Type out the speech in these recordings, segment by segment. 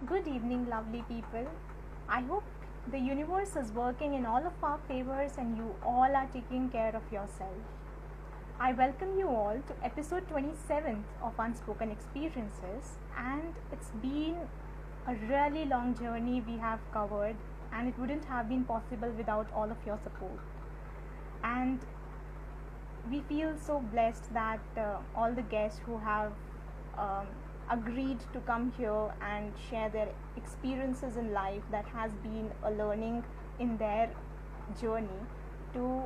Good evening, lovely people. I hope the universe is working in all of our favors and you all are taking care of yourself. I welcome you all to episode 27 of Unspoken Experiences, and it's been a really long journey we have covered, and it wouldn't have been possible without all of your support. And we feel so blessed that all the guests who have um, agreed to come here and share their experiences in life that has been a learning in their journey to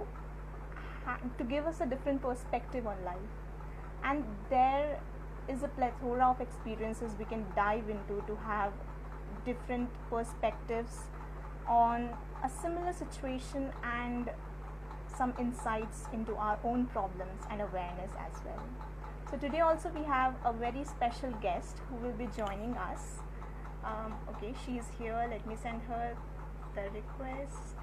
to give us a different perspective on life. And there is a plethora of experiences we can dive into to have different perspectives on a similar situation and some insights into our own problems and awareness as well. So today also we have a very special guest who will be joining us. Okay, she is here. Let me send her the request.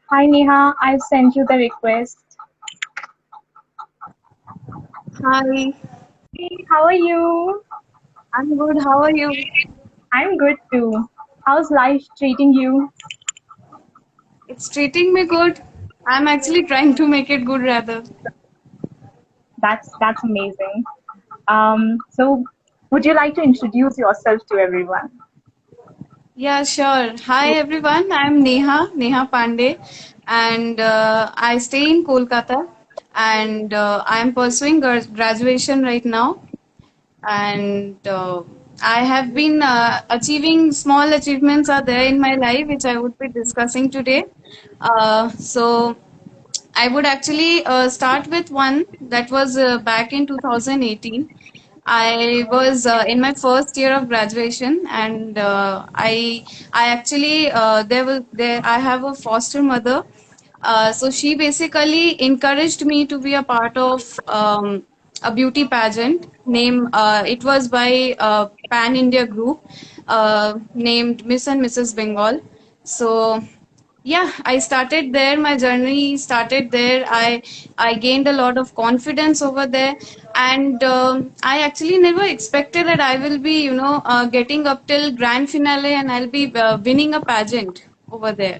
Hi Neha, I've sent you the request. Hi, Hey, how are you? I'm good. How are you? I'm good too. How's life treating you? It's treating me good. I'm actually trying to make it good rather. That's amazing. So would you like to introduce yourself to everyone? Yeah, sure. Hi everyone. I'm Neha Pandey, and I stay in Kolkata, and I'm pursuing graduation right now, and I have been achieving small achievements are there in my life, which I would be discussing today. So I would actually start with one that was back in 2018. I was in my first year of graduation, and I actually there I have a foster mother. So she basically encouraged me to be a part of a beauty pageant. It was by Pan India Group named Miss and Mrs. Bengal. So yeah, I started there. My journey started there. I gained a lot of confidence over there, and I actually never expected that I will be getting up till grand finale and I'll be winning a pageant over there.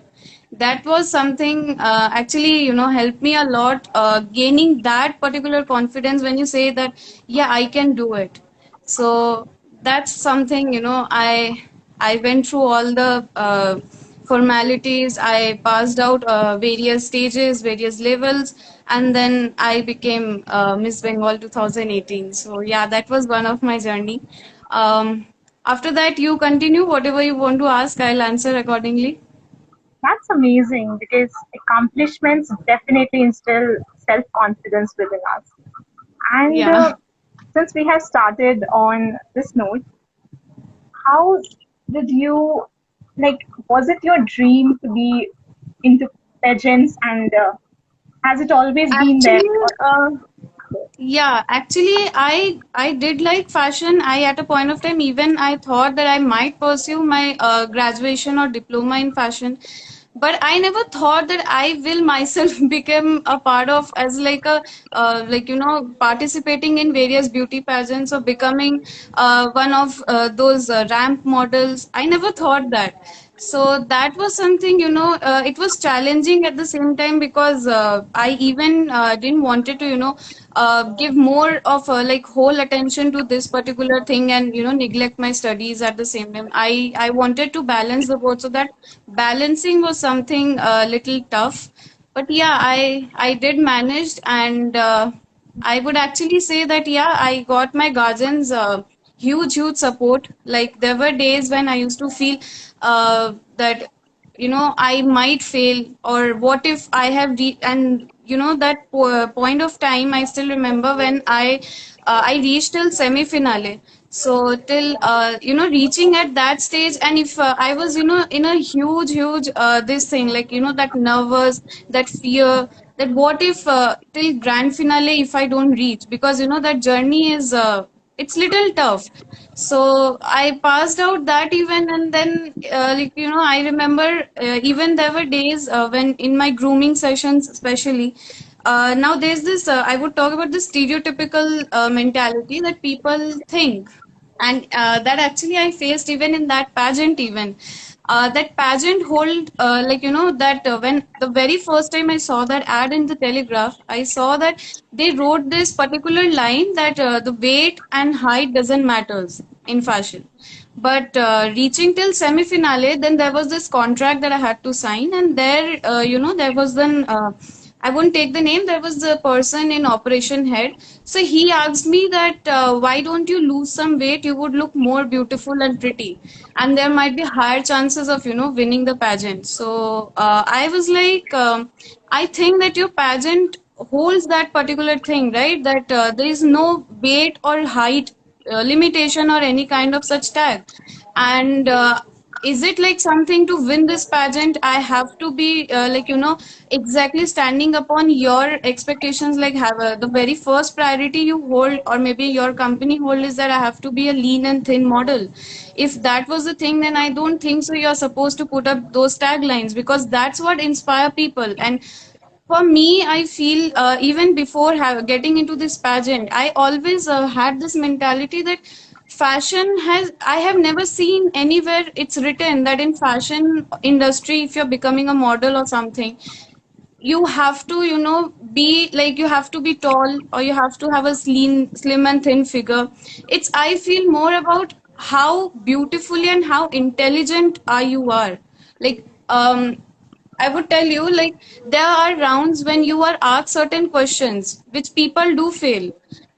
That was something actually helped me a lot, gaining that particular confidence when you say that yeah, I can do it. So that's something, I went through all the formalities. I passed out various stages, various levels, and then I became Miss Bengal 2018. So yeah, that was one of my journey. After that, you continue whatever you want to ask. I'll answer accordingly. That's amazing because accomplishments definitely instill self confidence within us. And Yeah. since we have started on this note, how did you like? Was it your dream to be into pageants, and has it always been there? Actually, yeah, actually, I did like fashion. I at a point of time even I thought that I might pursue my graduation or diploma in fashion, but I never thought that I will myself become a part of as like a participating in various beauty pageants or becoming one of those ramp models. I never thought that. So that was something, it was challenging at the same time because I even didn't wanted to, give more of like whole attention to this particular thing and, neglect my studies at the same time. I wanted to balance the both, so that balancing was something a little tough. But yeah, I did manage, and I would actually say that yeah, I got my guardians huge support. Like there were days when I used to feel that I might fail, or what if I have and that point of time I still remember when I reached till semi finale. So till reaching at that stage, and if I was in a huge this thing, like that nervous, that fear, that what if till grand finale if I don't reach, because that journey is it's little tough. So I passed out that event, and then I remember even there were days when in my grooming sessions especially, Now there's this, I would talk about the stereotypical mentality that people think, and that actually I faced even in that pageant even. That pageant hold, that when the very first time I saw that ad in the Telegraph, I saw that they wrote this particular line that the weight and height doesn't matters in fashion. But reaching till semi-finale, then there was this contract that I had to sign, and there, there was then. I won't take the name. There was the person in operation head. So he asked me that why don't you lose some weight? You would look more beautiful and pretty, and there might be higher chances of winning the pageant. So I was like, I think that your pageant holds that particular thing, right? That there is no weight or height limitation or any kind of such tag, and is it like something to win this pageant I have to be exactly standing upon your expectations, like have the very first priority you hold or maybe your company hold is that I have to be a lean and thin model? If that was the thing, then I don't think so you're supposed to put up those taglines, because that's what inspire people. And for me, I feel even before getting into this pageant, I always had this mentality that fashion has. I have never seen anywhere it's written that in fashion industry, if you're becoming a model or something, you have to be like you have to be tall or you have to have a slim and thin figure. It's, I feel, more about how beautifully and how intelligent are you are. Like I would tell you, like, there are rounds when you are asked certain questions which people do fail,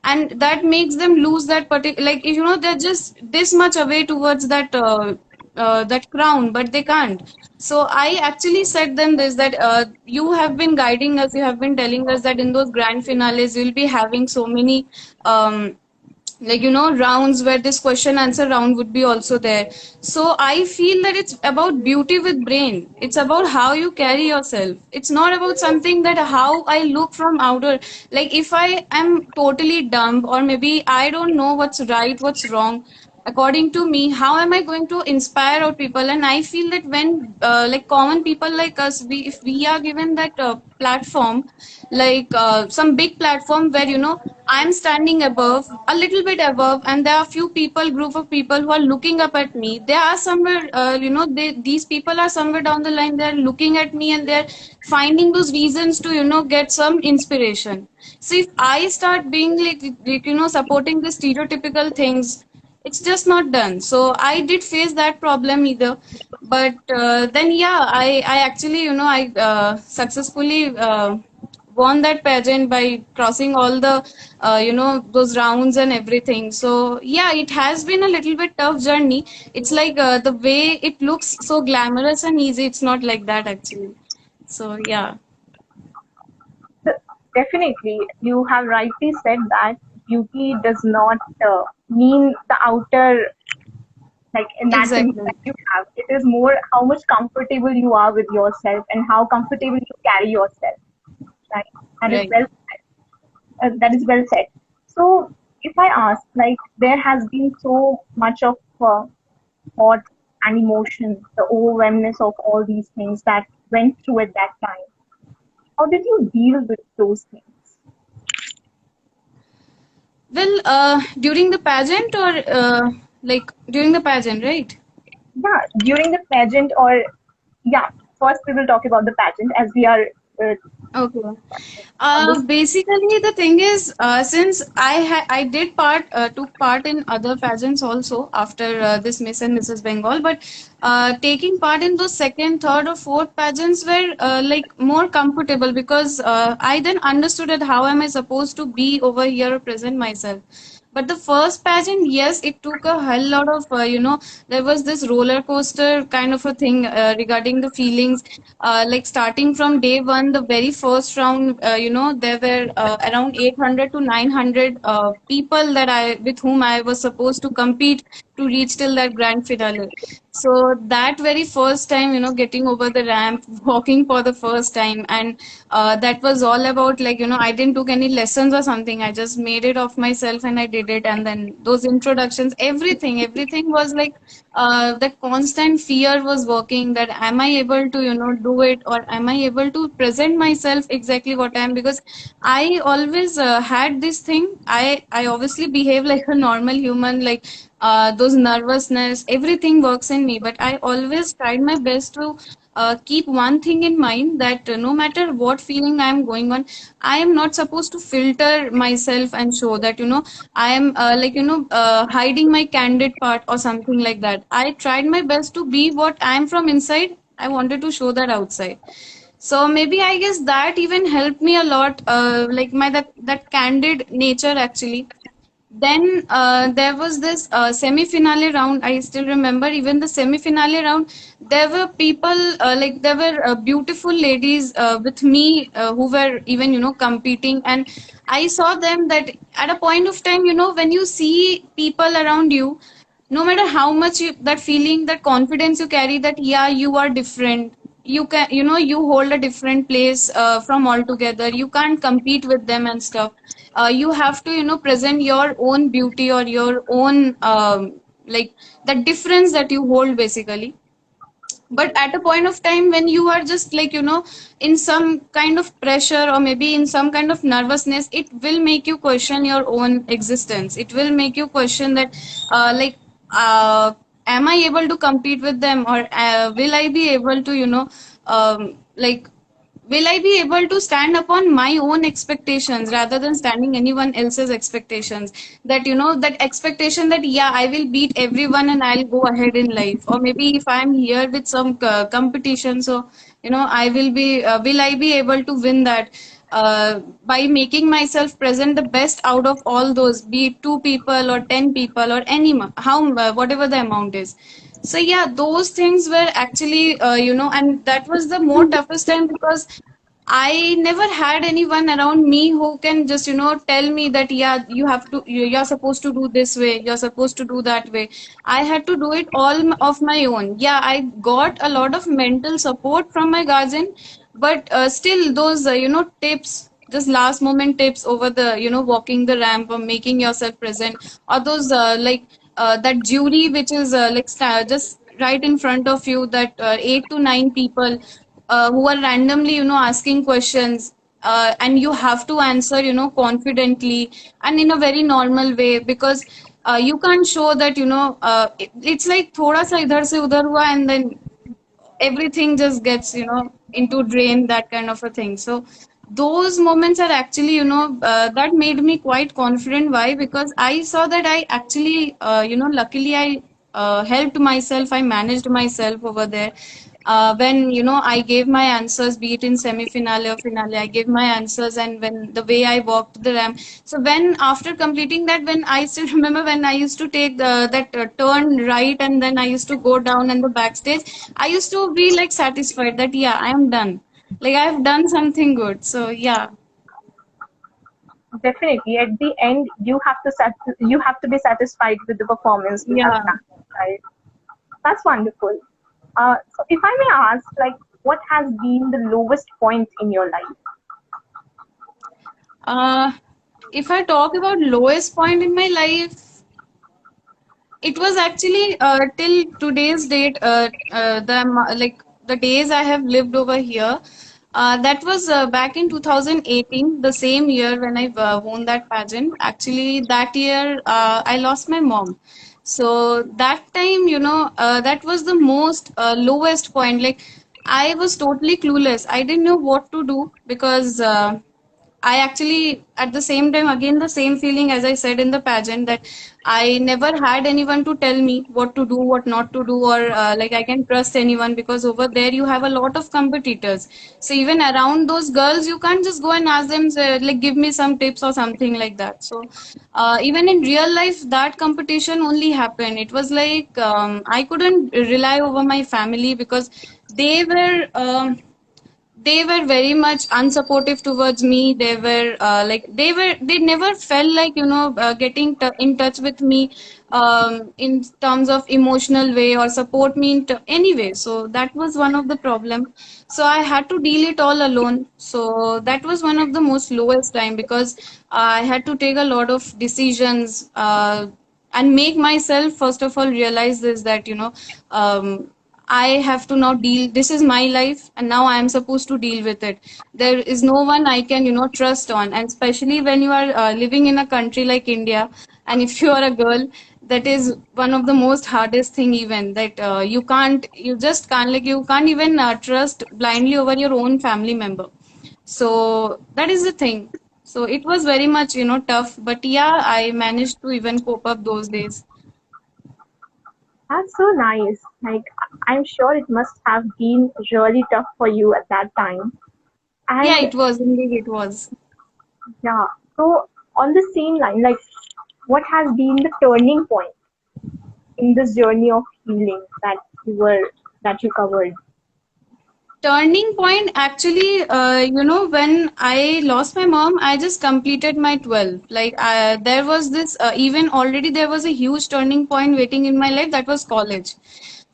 and that makes them lose that particular, like, they're just this much away towards that that crown, but they can't. So I actually said them this, that you have been guiding us, you have been telling us that in those grand finales you'll be having so many rounds where this question answer round would be also there. So I feel that it's about beauty with brain. It's about how you carry yourself. It's not about something that how I look from outer. Like if I am totally dumb or maybe I don't know what's right, what's wrong, according to me, how am I going to inspire our people? And I feel that when like common people like us, we if we are given that platform, like some big platform where I'm standing above, a little bit above, and there are few people, group of people who are looking up at me. They are somewhere, these people are somewhere down the line. They're looking at me and they're finding those reasons to, get some inspiration. So if I start being like supporting the stereotypical things, it's just not done. So I did face that problem either. But then, yeah, I actually, I successfully won that pageant by crossing all the those rounds and everything. So yeah, it has been a little bit tough journey. It's like the way it looks so glamorous and easy, it's not like that actually. So yeah. Definitely, you have rightly said that beauty does not mean the outer, like in that image Exactly. that you have. It is more how much comfortable you are with yourself and how comfortable you carry yourself. Right? That is Right. well said. That is well said. So, if I ask, like, there has been so much of thought and emotion, the overwhelmness of all these things that went through at that time. How did you deal with those things? Well, during the pageant or like during the pageant, right? Yeah, during the pageant, or yeah, first we will talk about the pageant as we are uh, Okay. on this. Basically, the thing is, since I did took part in other pageants also after this Miss and Mrs. Bengal, but taking part in those second, third, or fourth pageants were like more comfortable, because I then understood that how am I supposed to be over here or present myself. But the first pageant, yes, it took a hell lot of, there was this roller coaster kind of a thing regarding the feelings. Like starting from day one, the very first round, there were around 800 to 900 people that with whom I was supposed to compete to reach till that grand finale. So that very first time, getting over the ramp, walking for the first time, and that was all about, like, I didn't took any lessons or something. I just made it of myself and I did it. And then those introductions, everything was like that constant fear was working, that am I able to, do it, or am I able to present myself exactly what I am? Because I always had this thing. I obviously behave like a normal human, like those nervousness, everything works in me. But I always tried my best to keep one thing in mind, that no matter what feeling I am going on, I am not supposed to filter myself and show that, I am like, hiding my candid part or something like that. I tried my best to be what I am from inside. I wanted to show that outside. So maybe I guess that even helped me a lot, like my that candid nature actually. Then there was this semi-finale round. I still remember even the semi-finale round. There were people, like there were beautiful ladies with me who were even, competing, and I saw them that at a point of time, when you see people around you, no matter how much you, that feeling, that confidence you carry, that yeah, you are different, you can, you hold a different place from altogether, you can't compete with them and stuff. You have to, present your own beauty or your own like the difference that you hold basically. But at a point of time when you are just like, in some kind of pressure or maybe in some kind of nervousness, it will make you question your own existence. It will make you question that like am I able to compete with them, or will I be able to, like will I be able to stand upon my own expectations rather than standing anyone else's expectations? That, that expectation that, yeah, I will beat everyone and I'll go ahead in life. Or maybe if I'm here with some competition, so, I will be, will I be able to win that? By making myself present the best out of all those, be it two people or 10 people or any, how, whatever the amount is. So yeah, those things were actually, and that was the more toughest time because I never had anyone around me who can just, tell me that, yeah, you have to, you're supposed to do this way, you're supposed to do that way. I had to do it all of my own. Yeah, I got a lot of mental support from my guardian, but still those, tips, just last moment tips over the, walking the ramp or making yourself present, or those, that jury, which is like just right in front of you, that 8 to 9 people who are randomly, asking questions, and you have to answer, confidently and in a very normal way, because you can't show that, it's like thoda sa idhar se udhar hua, and then everything just gets, into drain, that kind of a thing. So those moments are actually, that made me quite confident. Why? Because I saw that I actually, luckily I helped myself, I managed myself over there. When, I gave my answers, be it in semi-finale or finale, I gave my answers, and when the way I walked the ramp. So when after completing that, when I still remember when I used to take that turn right, and then I used to go down and the backstage, I used to be like satisfied that yeah, I am done. Like I've done something good. So yeah, Definitely, at the end, you have to be satisfied with the performance you have yeah. done, right? That's wonderful. So if I may ask, like, what has been the lowest point in your life? Uh, if I talk about lowest point in my life, it was actually till today's date, like the days I have lived over here. That was back in 2018, the same year when I won that pageant. Actually, that year I lost my mom. So that time, that was the most lowest point. Like I was totally clueless. I didn't know what to do because. I actually, at the same time, again, the same feeling as I said in the pageant, that I never had anyone to tell me what to do, what not to do, or like I can trust anyone, because over there you have a lot of competitors. So even around those girls, you can't just go and ask them, say, like, give me some tips or something like that. So even in real life, that competition only happened. It was like I couldn't rely over my family because they were. they were very much unsupportive towards me. They were they never felt like, getting in touch with me in terms of emotional way or support me in any way. So that was one of the problem. So I had to deal it all alone. So that was one of the most lowest time, because I had to take a lot of decisions, and make myself first of all realize this, that I have to now deal. This is my life, and now I am supposed to deal with it. There is no one I can, trust on, and especially when you are living in a country like India, and if you are a girl, that is one of the most hardest thing. Even that you just can't, like, you can't even trust blindly over your own family member. So that is the thing. So it was very much, tough, but yeah, I managed to even cope up those days. That's so nice. Like, I'm sure it must have been really tough for you at that time. Yeah, And it was, indeed it was. yeah, so on the same line, like, what has been the turning point in this journey of healing that you covered? Turning point, actually, when I lost my mom, I just completed my 12. Like, there was this, even already there was a huge turning point waiting in my life, that was college.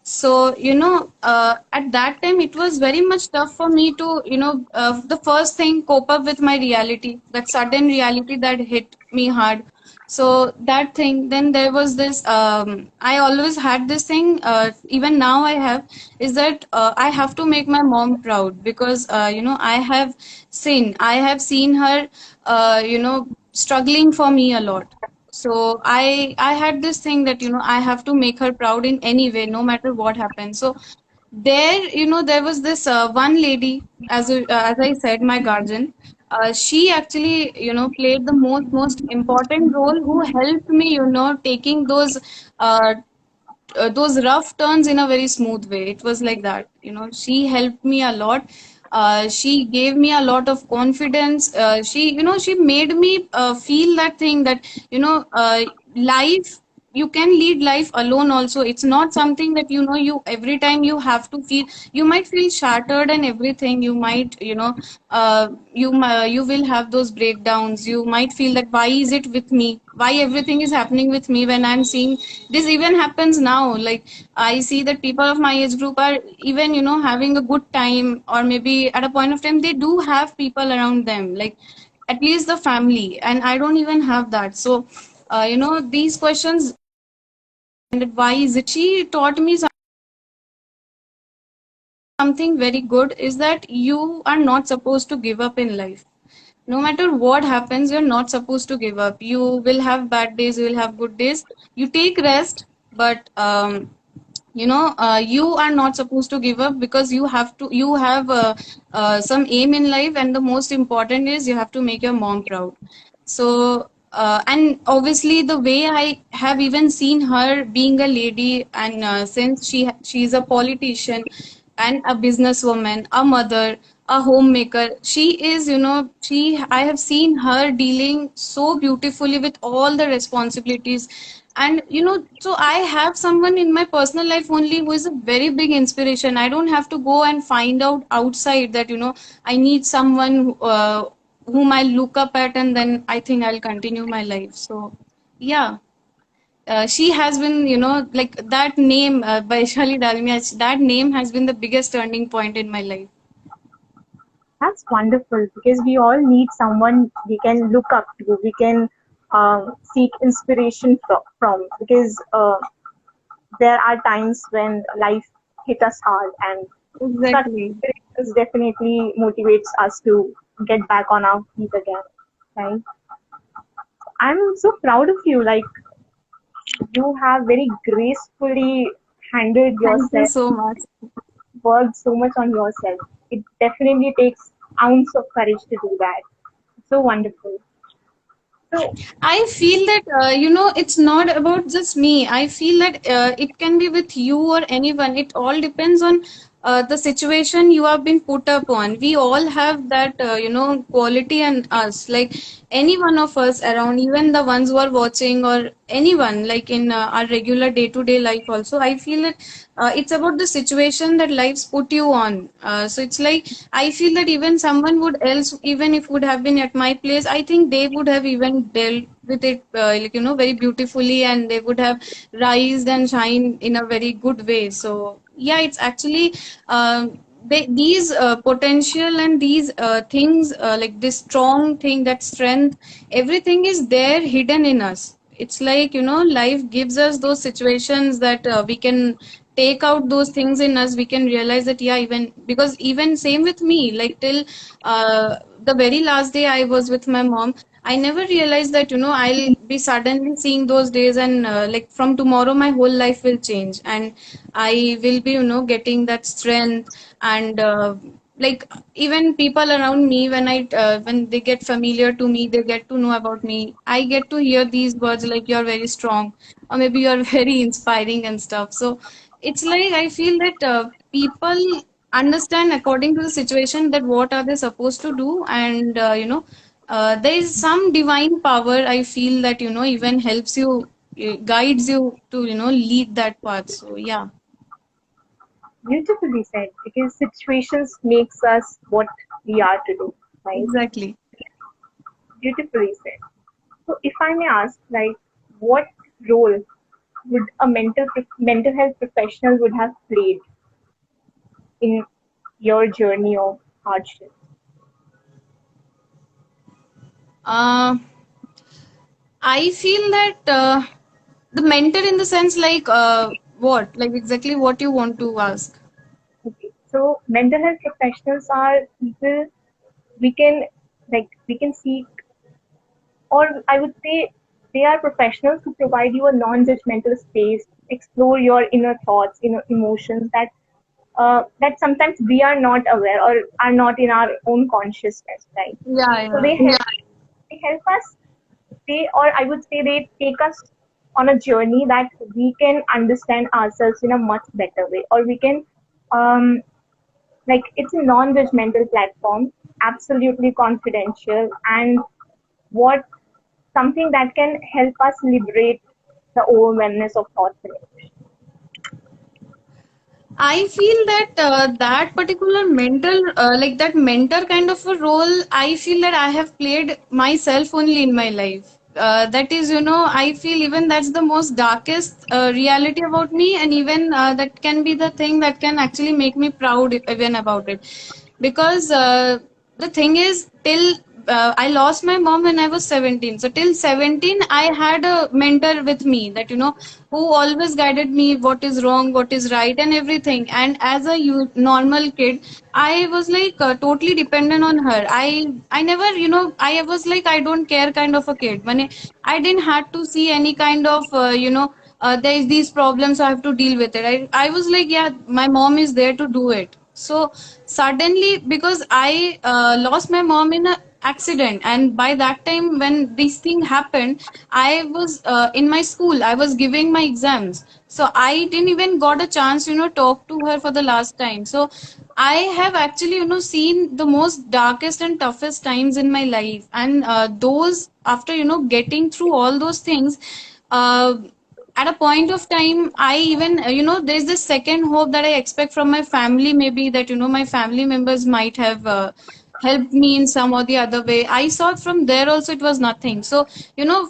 So, at that time, it was very much tough for me to, the first thing, cope up with my reality, that sudden reality that hit me hard. So that thing, then there was this, I always had this thing, even now I have, is that I have to make my mom proud, because, I have seen her, struggling for me a lot. So I had this thing that, I have to make her proud in any way, no matter what happens. So there, there was this one lady, as I said, my guardian. She actually, played the most important role, who helped me, taking those rough turns in a very smooth way. It was like that. She helped me a lot. She gave me a lot of confidence. She made me feel that thing, that, life, you can lead life alone also. It's not something that, you every time you have to feel, you might feel shattered and everything. You might, you will have those breakdowns. You might feel that, why is it with me, why everything is happening with me, when I'm seeing this even happens now. Like, I see that people of my age group are even, having a good time, or maybe at a point of time they do have people around them, like at least the family, and I don't even have that. So these questions, and why is it, she taught me something very good, is that you are not supposed to give up in life. No matter what happens, you're not supposed to give up. You will have bad days, you will have good days. You take rest, but you are not supposed to give up, because you have some aim in life, and the most important is you have to make your mom proud. So and obviously, the way I have even seen her being a lady, and since she's a politician and a businesswoman, a mother, a homemaker, she is, she I have seen her dealing so beautifully with all the responsibilities. And so I have someone in my personal life only, who is a very big inspiration. I don't have to go and find out outside that, I need someone whom I look up at, and then I think I'll continue my life. So yeah, she has been, like that name, Vaishali Dalmia, that name has been the biggest turning point in my life. That's wonderful because we all need someone we can look up to, we can seek inspiration from because there are times when life hit us hard, and such Exactly. experiences definitely motivates us to get back on our feet again, right? I'm so proud of you. Like, you have very gracefully handled Thank you yourself, so much. worked so much on yourself. It definitely takes ounce of courage to do that. So wonderful. So I feel that, it's not about just me. I feel that it can be with you or anyone. It all depends on the situation you have been put upon. We all have that, quality in us. Like any one of us around, even the ones who are watching, or anyone, like in our regular day-to-day life also, I feel that it's about the situation that life's put you on. So it's like I feel that even someone would else, even if would have been at my place, I think they would have even dealt with it, very beautifully, and they would have rised and shine in a very good way. So yeah, it's actually these potential and these things, like this strong thing, that strength, everything is there hidden in us. It's like, life gives us those situations that we can take out those things in us. We can realize that, yeah, even because even same with me, like till the very last day I was with my mom, I never realized that, I'll be suddenly seeing those days, and like from tomorrow my whole life will change, and I will be, getting that strength. And like even people around me, when when they get familiar to me, they get to know about me, I get to hear these words like you're very strong, or maybe you're very inspiring and stuff. So it's like I feel that people understand according to the situation that what are they supposed to do. And there is some divine power, I feel, that even helps you, guides you to lead that path. So yeah. Beautifully said, because situations makes us what we are today, right? Exactly. Beautifully said. So if I may ask, like, what role would a mental health professional would have played in your journey of hardship? uh, I feel that the mentor, in the sense, like what, like exactly what you want to ask. Okay, so mental health professionals are people we can seek, or I would say they are professionals who provide you a non-judgmental space, explore your inner thoughts, inner emotions that sometimes we are not aware or are not in our own consciousness, right? Yeah, So yeah. they help us, or I would say they take us on a journey that we can understand ourselves in a much better way, or we can um, like it's a non-judgmental platform, absolutely confidential, and what something that can help us liberate the overwhelmness of thoughts and emotions. I feel that that particular mental, like that mentor kind of a role, I feel that I have played myself only in my life. That is, I feel even that's the most darkest reality about me, and even that can be the thing that can actually make me proud even about it. Because the thing is, till I lost my mom when I was 17. So till 17, I had a mentor with me, that who always guided me what is wrong, what is right, and everything. And as a normal kid, I was like totally dependent on her. I never, I was like I don't care kind of a kid. When I didn't have to see any kind of there is these problems, so I have to deal with it. I was like, yeah, my mom is there to do it. So suddenly, because I lost my mom in an accident, and by that time when this thing happened, I was in my school. I was giving my exams, so I didn't even got a chance, talk to her for the last time. So I have actually, seen the most darkest and toughest times in my life, and those after, getting through all those things. Uh, at a point of time, I even there's this second hope that I expect from my family, maybe that my family members might have helped me in some or the other way. I saw from there also it was nothing. So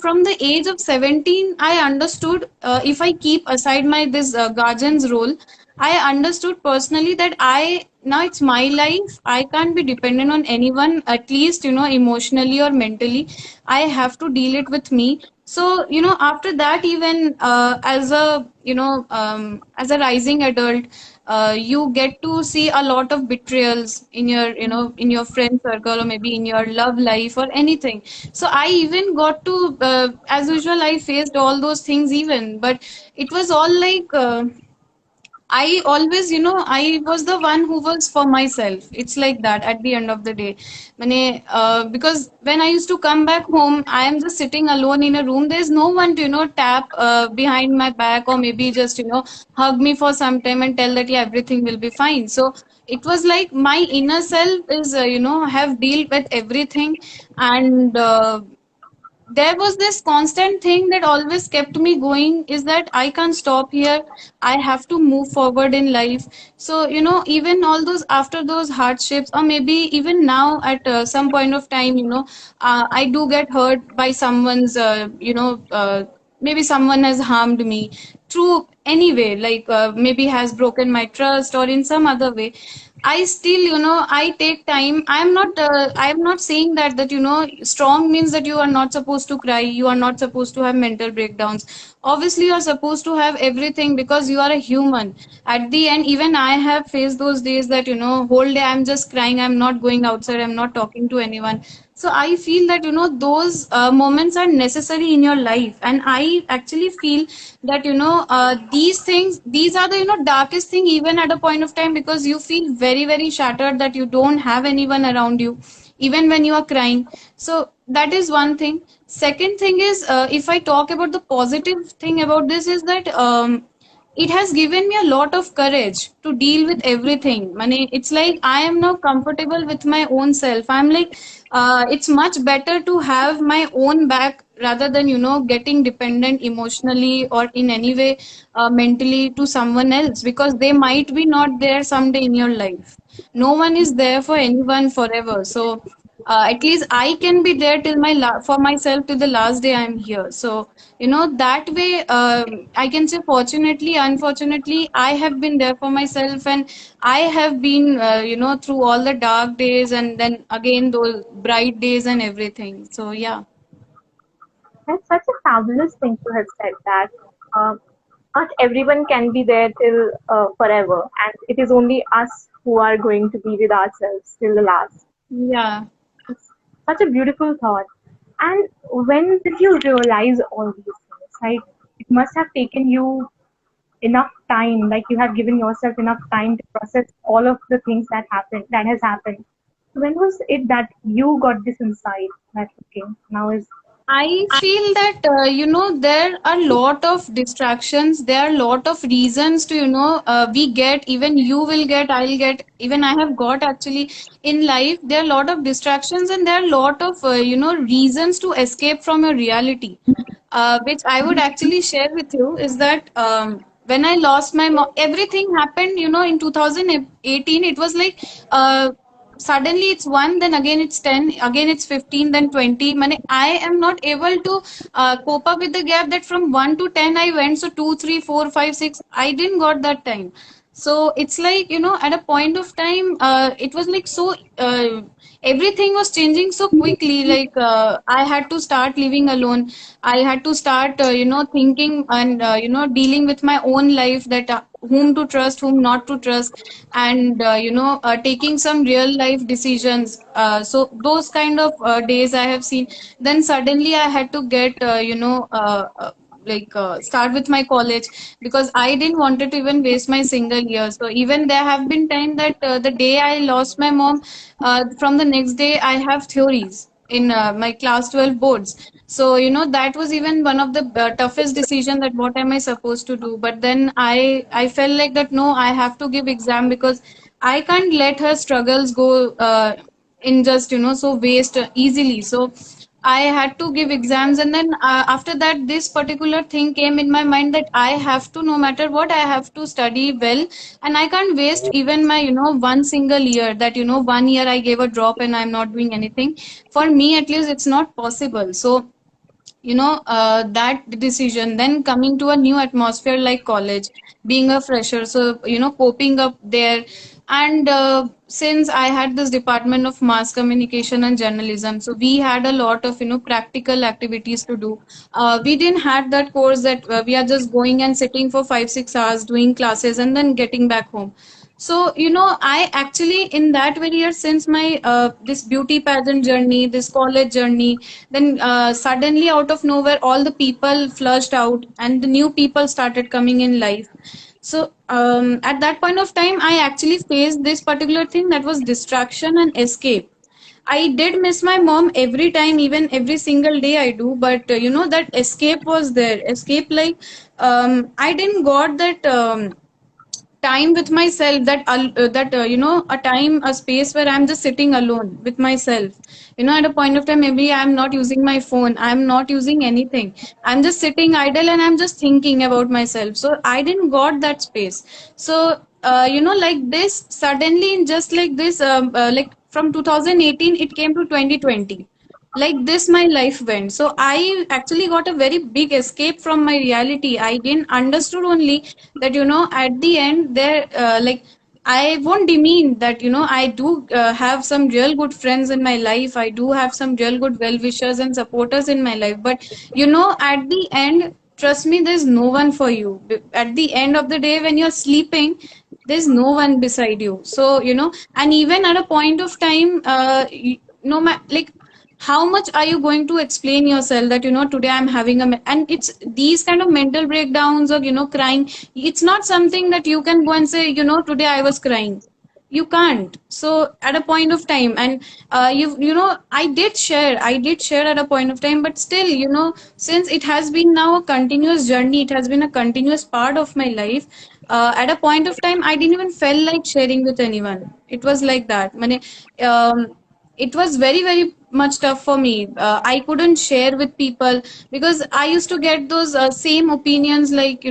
from the age of 17, I understood, if I keep aside my this guardian's role, I understood personally that I now it's my life. I can't be dependent on anyone, at least, emotionally or mentally. I have to deal it with me. So, after that, even as a rising adult, you get to see a lot of betrayals in your, in your friend circle, or maybe in your love life or anything. So I even got to, as usual, I faced all those things even, but it was all like, I always, I was the one who was for myself. It's like that at the end of the day. Because when I used to come back home, I am just sitting alone in a room. There's no one to, tap behind my back or maybe just, hug me for some time and tell that, yeah, everything will be fine. So it was like my inner self is, have dealt with everything. And there was this constant thing that always kept me going is that I can't stop here. I have to move forward in life. So, even all those after those hardships, or maybe even now at some point of time, I do get hurt by someone's, maybe someone has harmed me through any way, like maybe has broken my trust or in some other way. I still, I take time. I'm not saying that, strong means that you are not supposed to cry. You are not supposed to have mental breakdowns. Obviously, you are supposed to have everything because you are a human. At the end, even I have faced those days that, whole day I'm just crying. I'm not going outside. I'm not talking to anyone. So I feel that, those moments are necessary in your life. And I actually feel that, these things, these are the, darkest thing even at a point of time because you feel very, very shattered that you don't have anyone around you, even when you are crying. So that is one thing. Second thing is, if I talk about the positive thing about this is that, it has given me a lot of courage to deal with everything. Mane, it's like I am now comfortable with my own self. I'm like, it's much better to have my own back rather than, getting dependent emotionally or in any way mentally to someone else because they might be not there someday in your life. No one is there for anyone forever. So, at least I can be there till for myself till the last day I'm here. So that way I can say fortunately, unfortunately, I have been there for myself, and I have been through all the dark days and then again those bright days and everything. So yeah. That's such a fabulous thing to have said that uh, not everyone can be there till forever, and it is only us who are going to be with ourselves till the last. Yeah. It's such a beautiful thought. And when did you realize all these things? Like, it must have taken you enough time, like you have given yourself enough time to process all of the things that has happened. So when was it that you got this insight that okay, now is I feel that there are a lot of distractions. There are a lot of reasons to we get, even you will get, I'll get, even I have got actually in life. There are a lot of distractions and there are a lot of reasons to escape from your reality. Which I would actually share with you is that when I lost my mom, everything happened. In 2018, it was like. Suddenly it's 1, then again it's 10, again it's 15, then 20. I am not able to cope up with the gap that from 1 to 10 I went. So 2, 3, 4, 5, 6, I didn't got that time. So it's like, at a point of time, it was like so, everything was changing so quickly. Like, I had to start living alone. I had to start, thinking and, dealing with my own life that whom to trust, whom not to trust, and, taking some real life decisions. So those kind of days I have seen. Then suddenly I had to get, start with my college because I didn't wanted to even waste my single year. So even there have been time that the day I lost my mom, from the next day I have theories in my class 12 boards. So that was even one of the toughest decision that what am I supposed to do. But then I felt like that no, I have to give exam because I can't let her struggles go in just so waste easily. So I had to give exams, and then after that, this particular thing came in my mind that I have to, no matter what, I have to study well, and I can't waste even my, one single year. That 1 year I gave a drop and I'm not doing anything. For me, at least, it's not possible. So that decision, then coming to a new atmosphere like college, being a fresher, so coping up there. And since I had this department of mass communication and journalism, so we had a lot of practical activities to do. We didn't had that course that we are just going and sitting for 5 6 hours doing classes and then getting back home. So, I actually, in that very year, since my this beauty pageant journey, this college journey, then suddenly out of nowhere, all the people flushed out and the new people started coming in life. So at that point of time, I actually faced this particular thing, that was distraction and escape. I did miss my mom every time, even every single day I do, but that escape was there. Escape, like, I didn't got that time with myself, a time, a space where I'm just sitting alone with myself. At a point of time, maybe I'm not using my phone, I'm not using anything, I'm just sitting idle and I'm just thinking about myself. So I didn't got that space. So like this, suddenly, just like this, like from 2018 it came to 2020, like this my life went. So I actually got a very big escape from my reality. I didn't understood only that at the end there, I won't demean that I do have some real good friends in my life, I do have some real good well wishers and supporters in my life, but at the end, trust me, there's no one for you. At the end of the day, when you're sleeping, there's no one beside you. So and even at a point of time, no like, how much are you going to explain yourself that today I'm having and it's these kind of mental breakdowns, or crying. It's not something that you can go and say, today I was crying. You can't. So at a point of time, and I did share at a point of time, but still, since it has been now a continuous journey, it has been a continuous part of my life. At a point of time, I didn't even feel like sharing with anyone. It was like that. It was very very much tough for me. I couldn't share with people because I used to get those same opinions, like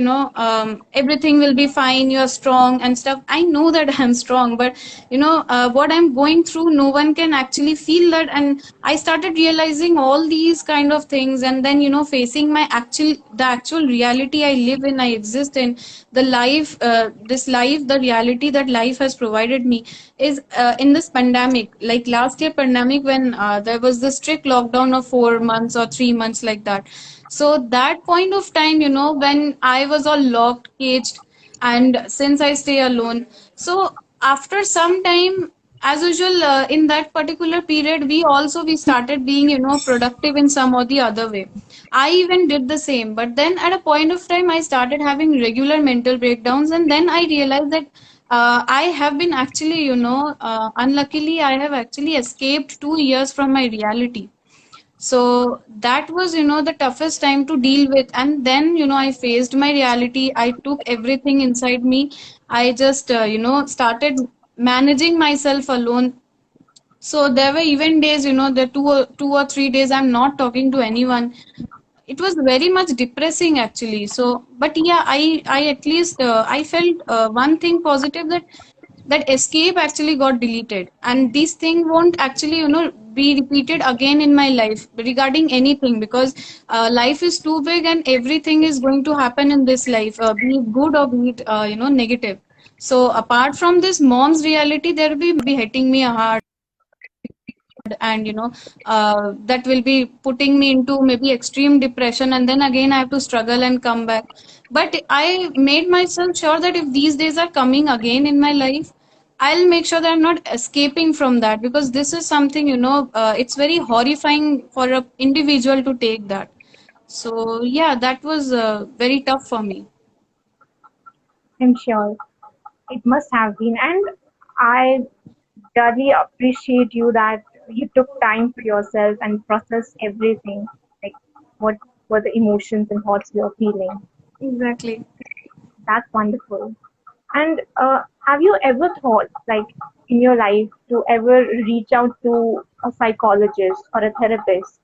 everything will be fine, you're strong and stuff. I know that I'm strong, but what I'm going through, no one can actually feel that. And I started realizing all these kind of things, and then facing the actual reality I live in, I exist in, the life, this life, the reality that life has provided me is in this pandemic, like last year pandemic, when there was the strict lockdown of 4 months or 3 months, like that. So that point of time, when I was all locked, caged, and since I stay alone, so after some time, as usual, in that particular period, we started being productive in some or the other way. I even did the same, but then at a point of time, I started having regular mental breakdowns, and then I realized that I have been actually, unluckily, I have actually escaped 2 years from my reality. So that was, the toughest time to deal with. And then, I faced my reality. I took everything inside me. I just, started managing myself alone. So there were even days, the 2 or 3 days I'm not talking to anyone. It was very much depressing actually. So, but yeah, I at least, I felt one thing positive, that escape actually got deleted, and this thing won't actually be repeated again in my life regarding anything, because life is too big and everything is going to happen in this life, be it good or be it negative. So apart from this mom's reality, there will be hitting me hard, and that will be putting me into maybe extreme depression, and then again I have to struggle and come back. But I made myself sure that if these days are coming again in my life, I'll make sure that I'm not escaping from that, because this is something, it's very horrifying for a individual to take that. So yeah, that was very tough for me. I'm sure it must have been. And I really appreciate you that you took time for yourself and processed everything, like what were the emotions and thoughts you're feeling. Exactly. That's wonderful. And have you ever thought, like in your life, to ever reach out to a psychologist or a therapist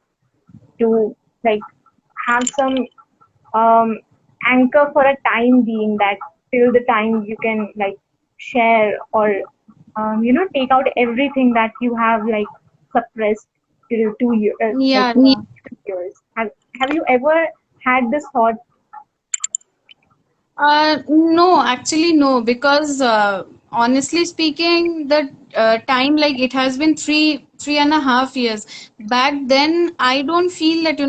to like have some um, anchor for a time being, that till the time you can like share or take out everything that you have like suppressed till 2 years, Yeah. 2 years. Have you ever had this thought? No, actually, no, because honestly speaking, the time, like, it has been 3.5 years. Back then, I don't feel that,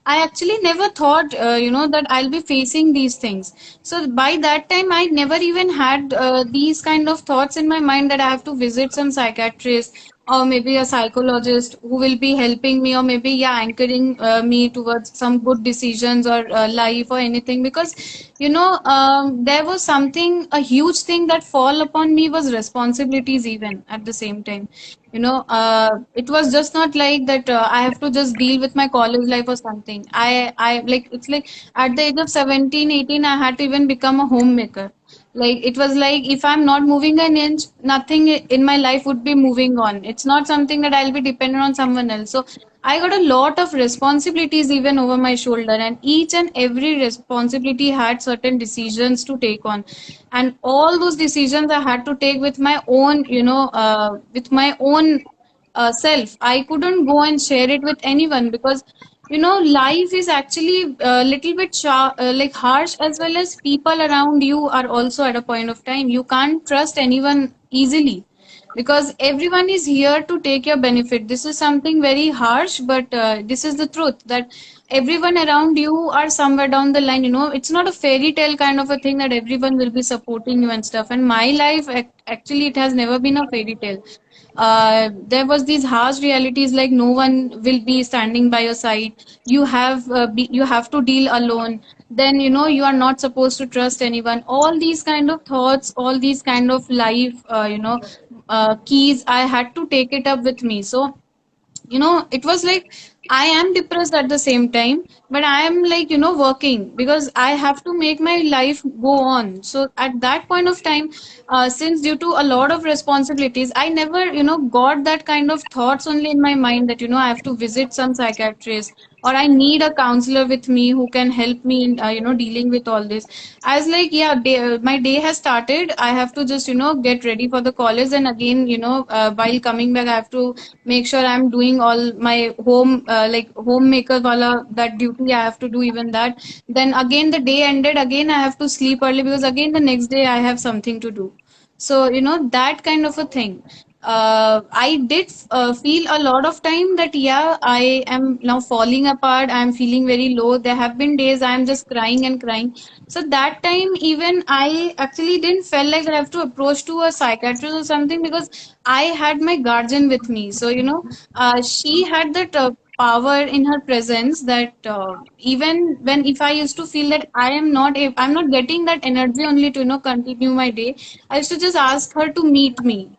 I actually never thought, that I'll be facing these things. So by that time, I never even had these kind of thoughts in my mind that I have to visit some psychiatrist or maybe a psychologist who will be helping me, or maybe yeah, anchoring me towards some good decisions or life or anything. Because there was something, a huge thing that fall upon me was responsibilities even at the same time. It was just not like that I have to just deal with my college life or something. I like, it's like at the age of 17, 18, I had to even become a homemaker. Like it was like if I'm not moving an inch, nothing in my life would be moving on. It's not something that I'll be dependent on someone else. So I got a lot of responsibilities even over my shoulder, and each and every responsibility had certain decisions to take on. And all those decisions I had to take with my own, with my own self. I couldn't go and share it with anyone because life is actually a little bit like harsh, as well as people around you are also at a point of time. You can't trust anyone easily because everyone is here to take your benefit. This is something very harsh, but this is the truth that everyone around you are somewhere down the line. It's not a fairy tale kind of a thing that everyone will be supporting you and stuff. And my life, actually, it has never been a fairy tale. There was these harsh realities, like no one will be standing by your side. You have to deal alone. Then you are not supposed to trust anyone. All these kind of thoughts, all these kind of life keys, I had to take it up with me. So it was like I am depressed at the same time, but I am like, working because I have to make my life go on. So at that point of time, since due to a lot of responsibilities, I never, got that kind of thoughts only in my mind that, I have to visit some psychiatrist, or I need a counselor with me who can help me in, dealing with all this. I was like, yeah, my day has started. I have to just, get ready for the college. And again, while coming back, I have to make sure I'm doing all my home, like homemaker wala, that duty I have to do even that. Then again, the day ended. Again, I have to sleep early because again, the next day I have something to do. So, that kind of a thing. I did feel a lot of time that, yeah, I am now falling apart. I'm feeling very low. There have been days I'm just crying and crying. So that time, even I actually didn't feel like I have to approach to a psychiatrist or something because I had my guardian with me. So, she had that power in her presence that even when if I used to feel that I'm not getting that energy only to, continue my day, I used to just ask her to meet me.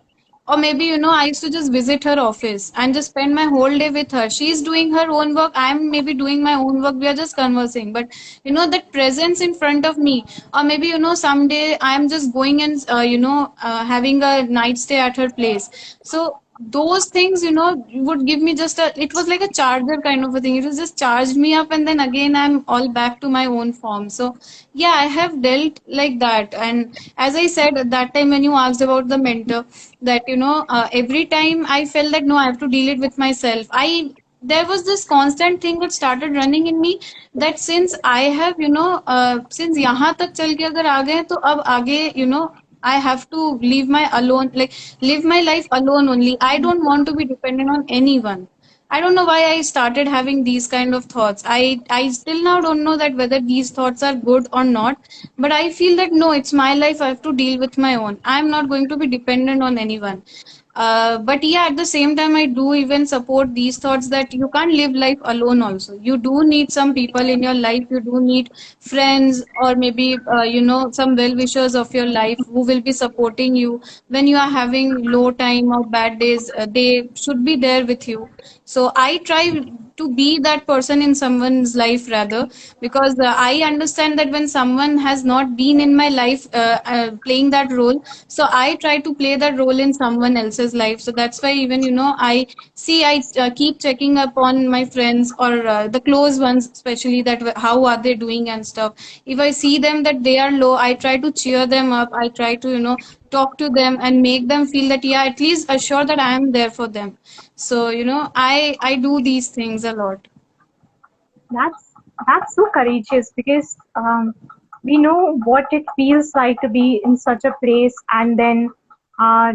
Or maybe, I used to just visit her office and just spend my whole day with her. She's doing her own work. I'm maybe doing my own work. We are just conversing. But, that presence in front of me. Or maybe, someday I'm just going and, having a night stay at her place. So those things, would give me just it was like a charger kind of a thing. It was just charged me up, and then again I'm all back to my own form. So yeah, I have dealt like that. And as I said at that time when you asked about the mentor, that every time I felt that no, I have to deal it with myself. There was this constant thing that started running in me, that since I have since यहाँ तक चल के अगर आ गए तो अब आगे I have to live my life alone only. I don't want to be dependent on anyone. I don't know why I started having these kind of thoughts. I still now don't know that whether these thoughts are good or not. But I feel that no, it's my life. I have to deal with my own. I'm not going to be dependent on anyone. But yeah, at the same time, I do even support these thoughts that you can't live life alone also. You do need some people in your life. You do need friends, or maybe, some well-wishers of your life who will be supporting you when you are having low time or bad days. They should be there with you. So I try to be that person in someone's life rather, because I understand that when someone has not been in my life playing that role, so I try to play that role in someone else's life. So that's why even I keep checking up on my friends, or the close ones especially, that how are they doing and stuff. If I see them that they are low, I try to cheer them up. I try to talk to them and make them feel that yeah, at least assure that I am there for them. So I do these things a lot. That's that's so courageous because we know what it feels like to be in such a place and then uh,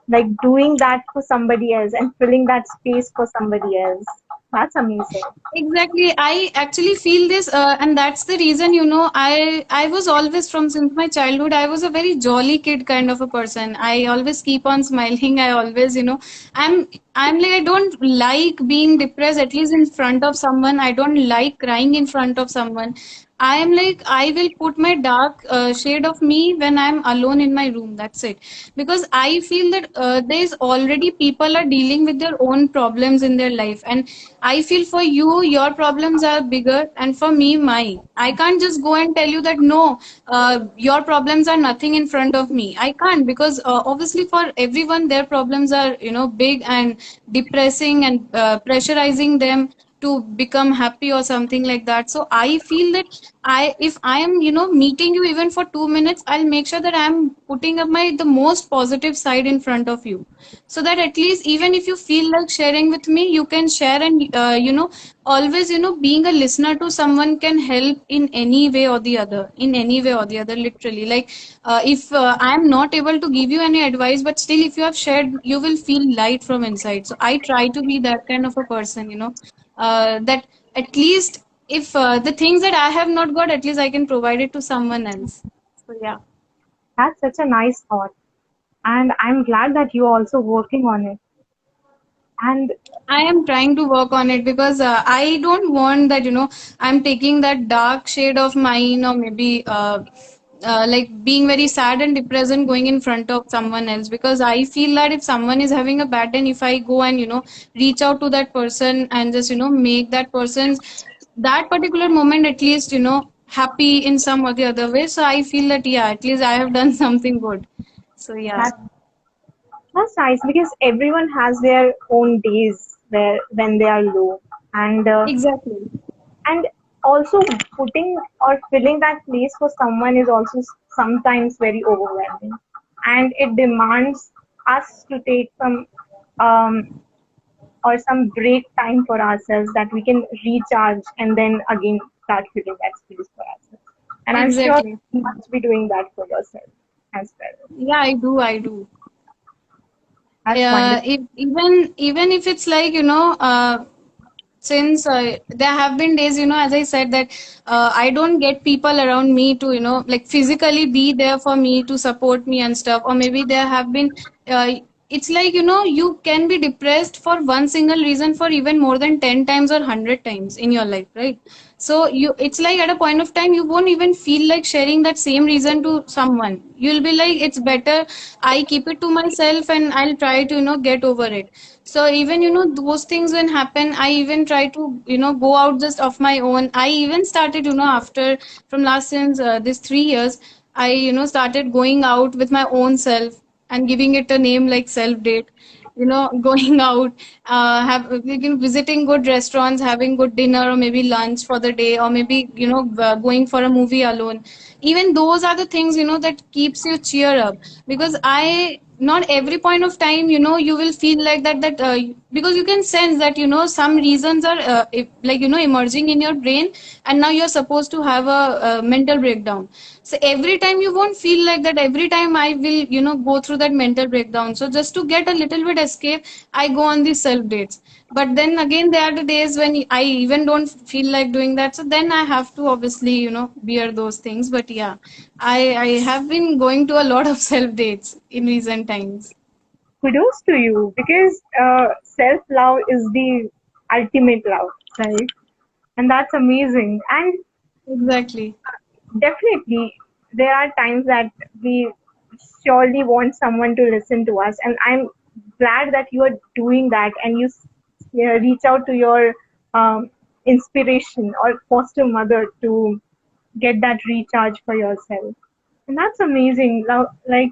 like doing that for somebody else and filling that space for somebody else. That's amazing. Exactly. I actually feel this, and that's the reason, I was always from since my childhood, I was a very jolly kid kind of a person. I always keep on smiling. I always, I'm I'm like I don't like being depressed at least in front of someone. I don't like crying in front of someone. I am like I will put my dark shade of me when I'm alone in my room. That's it. Because I feel that there's already people are dealing with their own problems in their life, and I feel for you, your problems are bigger, and for me, mine. I can't just go and tell you that no, your problems are nothing in front of me. I can't because obviously for everyone, their problems are big and depressing and pressurizing them to become happy or something like that. So I feel that if I am meeting you even for 2 minutes, I'll make sure that I'm putting up my the most positive side in front of you, so that at least even if you feel like sharing with me, you can share. And always being a listener to someone can help in any way or the other, in any way or the other, literally. Like if I am not able to give you any advice, but still if you have shared, you will feel light from inside. So I try to be that kind of a person, that at least if the things that I have not got, at least I can provide it to someone else. So yeah. That's such a nice thought. And I'm glad that you're also working on it. And I am trying to work on it because I don't want that, I'm taking that dark shade of mine, or maybe like being very sad and depressed and going in front of someone else. Because I feel that if someone is having a bad day, and if I go and, reach out to that person and just, make that person's that particular moment at least, happy in some or the other way. So I feel that, yeah, at least I have done something good. So yeah, that that's nice because everyone has their own days where when they are low. And exactly. and also putting or filling that place for someone is also sometimes very overwhelming, and it demands us to take some um, or some break time for ourselves that we can recharge and then again start filling that space for ourselves. And I'm sure Exactly. you must be doing that for yourself as well. Yeah, I do. I do. That's wonderful. Even if it's like since there have been days, as I said, that I don't get people around me to like physically be there for me to support me and stuff. Or maybe there have been uh, it's like you can be depressed for one single reason for even more than 10 times or 100 times in your life, right? So it's like at a point of time you won't even feel like sharing that same reason to someone. You'll be like, it's better I keep it to myself and I'll try to get over it. So even those things when happen, I even try to go out just of my own. I even started after from last since this 3 years, I started going out with my own self and giving it a name like self date. Going out, visiting good restaurants, having good dinner or maybe lunch for the day, or maybe going for a movie alone. Even those are the things that keeps you cheer up. Because I not every point of time you will feel like that because you can sense that some reasons are like emerging in your brain, and now you're supposed to have a mental breakdown. So every time you won't feel like that. Every time I will go through that mental breakdown, so just to get a little bit escape, I go on these self dates. But then again, there are the days when I even don't feel like doing that, so then I have to obviously bear those things. But yeah, I have been going to a lot of self dates in recent times. Kudos to you because self love is the ultimate love, right? And that's amazing. And Exactly. definitely, there are times that we surely want someone to listen to us, and I'm glad that you are doing that and reach out to your inspiration or foster mother to get that recharge for yourself. And that's amazing. Like,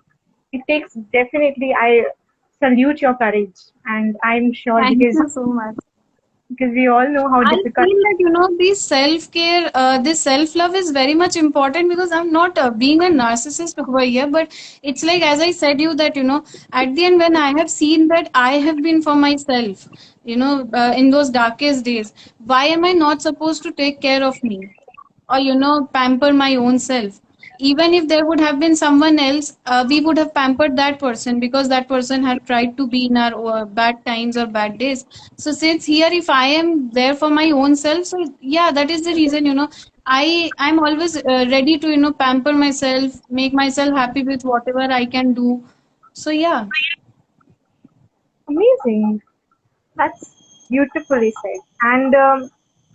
it takes definitely, I salute your courage, and I'm sure Thank you so much. because we all know how I difficult. feel that this self care, this self love is very much important. Because I'm not being a narcissist over here, but it's like as I said you that at the end when I have seen that I have been for myself, in those darkest days, why am I not supposed to take care of me or pamper my own self? even if there would have been someone else, we would have pampered that person because that person had tried to be in our bad times or bad days. So since here, if I am there for my own self, so yeah, that is the reason, I'm always ready to, pamper myself, make myself happy with whatever I can do. So yeah. Amazing. That's beautifully said. And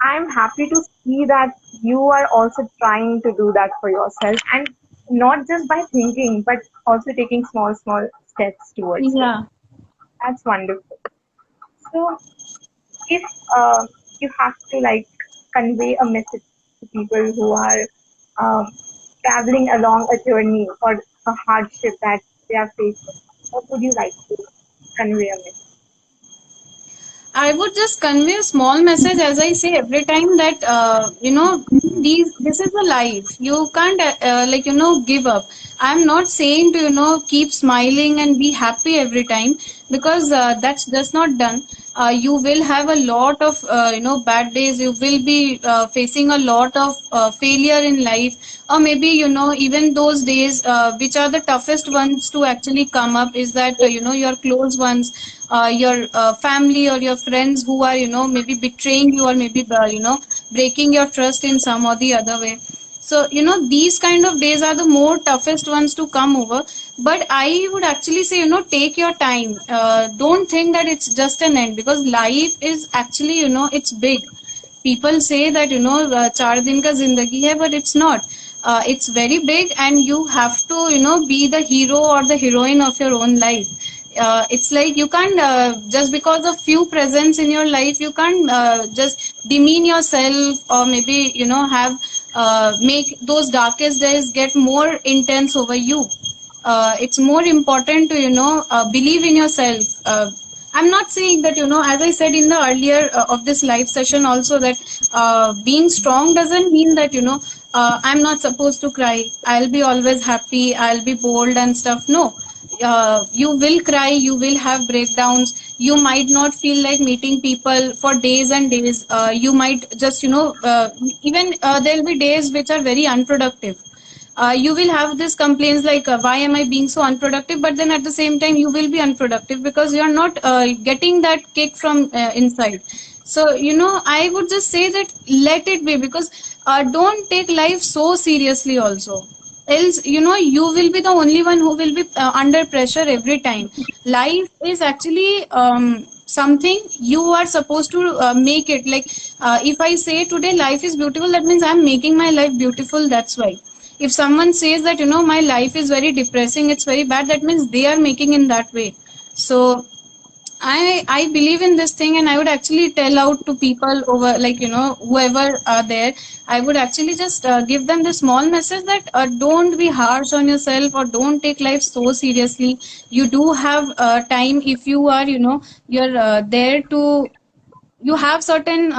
I'm happy to see that you are also trying to do that for yourself, and not just by thinking, but also taking small, small steps towards it. Yeah. That's wonderful. So, if uh, you have to like convey a message to people who are um, traveling along a journey or a hardship that they are facing, what would you like to convey a message? I would just convey a small message, as I say every time, that this is a life. You can't give up. I'm not saying to keep smiling and be happy every time, because that's just not done. You will have a lot of bad days. You will be facing a lot of failure in life, or maybe even those days which are the toughest ones to actually come up is that your close ones, your family or your friends who are maybe betraying you, or maybe breaking your trust in some or the other way. So these kind of days are the more toughest ones to come over. But I would actually say, take your time. Don't think that it's just an end, because life is actually, it's big. People say that चार दिन का जिंदगी है, but it's not. It's very big, and you have to be the hero or the heroine of your own life. It's like you can't just because of few presents in your life, you can't just demean yourself, or maybe have make those darkest days get more intense over you. It's more important to believe in yourself. I'm not saying that as I said in the earlier of this live session also, that being strong doesn't mean that I'm not supposed to cry, I'll be always happy, I'll be bold and stuff. No, you will cry, you will have breakdowns, you might not feel like meeting people for days and days. You might just even there'll be days which are very unproductive. You will have this complaints like, why am I being so unproductive? But then at the same time, you will be unproductive because you are not getting that kick from inside. So I would just say that let it be, because don't take life so seriously also. Else you will be the only one who will be under pressure every time. Life is actually something you are supposed to make it like, if I say today life is beautiful, that means I'm making my life beautiful. That's why if someone says that my life is very depressing, it's very bad, that means they are making in that way. So I believe in this thing, and I would actually tell out to people over, like whoever are there. I would actually just give them the small message that don't be harsh on yourself, or don't take life so seriously. You do have time. If you are you're there to, you have certain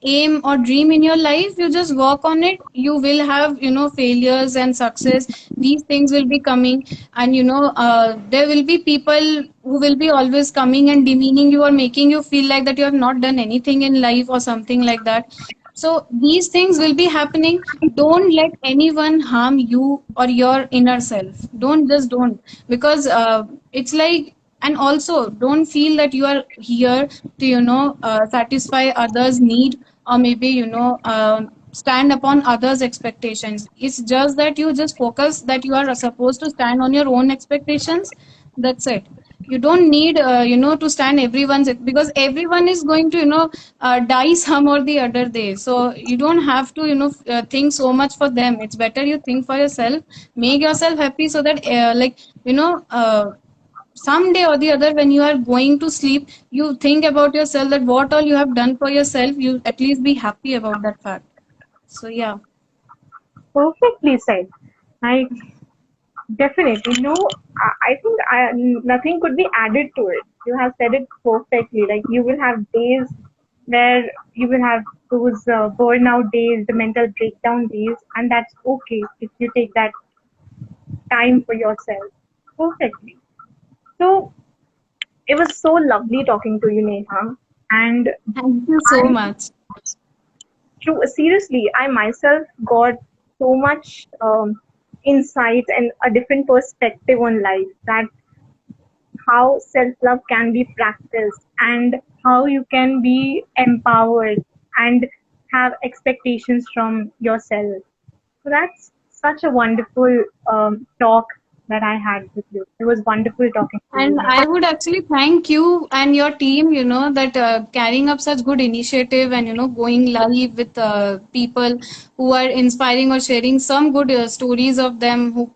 aim or dream in your life, you just work on it. You will have failures and success. These things will be coming, and there will be people who will be always coming and demeaning you, or making you feel like that you have not done anything in life or something like that. So these things will be happening. Don't let anyone harm you or your inner self. Don't, because it's like, and also don't feel that you are here to satisfy others' need, or maybe stand upon others' expectations. It's just that you just focus that you are supposed to stand on your own expectations. That's it. You don't need to stand everyone's, because everyone is going to die some or the other day. So you don't have to think so much for them. It's better you think for yourself, make yourself happy, so that someday or the other, when you are going to sleep, you think about yourself, that what all you have done for yourself, you at least be happy about that fact. So yeah. Perfectly said. Like, definitely. No, I think nothing could be added to it. You have said it perfectly. Like, you will have days where you will have those burnout days, the mental breakdown days, and that's okay if you take that time for yourself. Perfectly. So, it was so lovely talking to you, Neha. And Thank you so I, much. seriously, I myself got so much. insight and a different perspective on life, that how self-love can be practiced and how you can be empowered and have expectations from yourself. So that's such a wonderful talk that I had with you. It was wonderful talking to you, And Neha. I would actually thank you and your team, that carrying up such good initiative and, going live with people who are inspiring or sharing some good stories of them who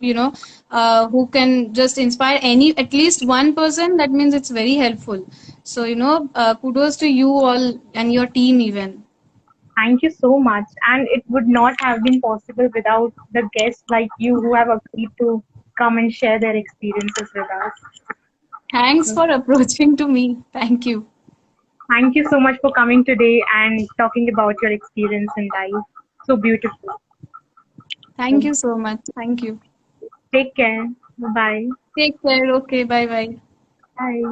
can just inspire at least one person. That means it's very helpful. So, kudos to you all and your team even. Thank you so much. And it would not have been possible without the guests like you who have agreed to come and share their experiences with us. Thanks So for approaching to me. Thank you. thank you so much for coming today and talking about your experience in life. So beautiful. Thank So you so much. Thank you. take care. Bye-bye. Take care. Okay. Bye bye. Bye.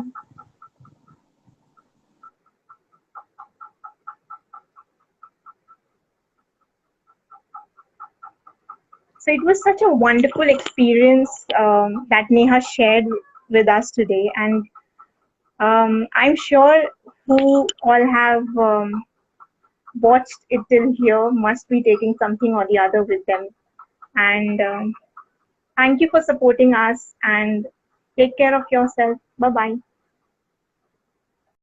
So it was such a wonderful experience that Neha shared with us today. And I'm sure who all have watched it till here must be taking something or the other with them. And thank you for supporting us and take care of yourself. Bye bye.